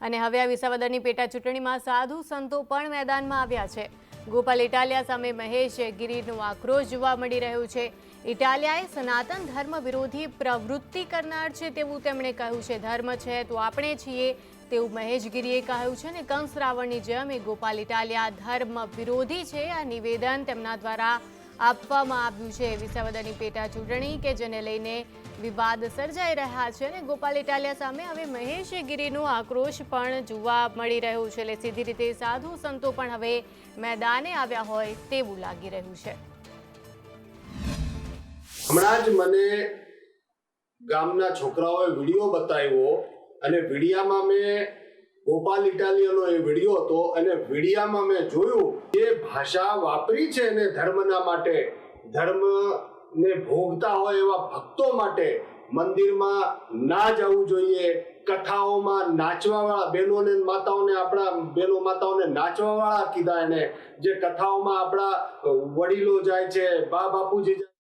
અને હવે આ વિસાવદરની પેટા ચૂંટણીમાં સાધુ સંતો પણ મેદાનમાં આવ્યા છે। ગોપાલ ઇટાલિયા સામે મહેશ ગીરીનો આક્રોશ જોવા મળી રહ્યો છે। ઇટાલિયાએ સનાતન ધર્મ વિરોધી પ્રવૃત્તિ કરનાર છે તેવું તેમણે કહ્યું છે। ધર્મ છે તો આપણે છીએ તેવું મહેશ ગીરીએ કહ્યું છે। અને કંસ રાવણની જેમ ગોપાલ ઇટાલિયા ધર્મ વિરોધી છે। આ નિવેદન તેમના દ્વારા આપવામાં આવ્યું છે। વિસાવદરની પેટા ચૂંટણી કે જેને લઈને વિવાદ સર્જાઈ રહ્યા છે અને ગોપાલ ઇટાલિયા સામે હવે મહેશ ગીરીનો આક્રોશ પણ જોવા મળી રહ્યો છે। એટલે સીધી રીતે સાધુ સંતો પણ હવે મેદાને આવ્યા હોય તેવું લાગી રહ્યું છે। હમણાં જ મને ગામના છોકરાઓએ વિડીયો બતાવ્યો અને વિડીયામાં મેં ગોપાલ ઇટાલિયાનો એ વિડીયો હતો અને વિડીયામાં મેં જોયું જે ભાષા વાપરી છે ને ધર્મના માટે, ધર્મને ભોગતા હોય એવા ભક્તો માટે મંદિરમાં ના જવું જોઈએ, કથાઓમાં નાચવાવાળા બહેનોને માતાઓને, આપણા બહેનો માતાઓને નાચવાવાળા કીધા એને, જે કથાઓમાં આપણા વડીલો જાય છે, બા બાપુજી જાય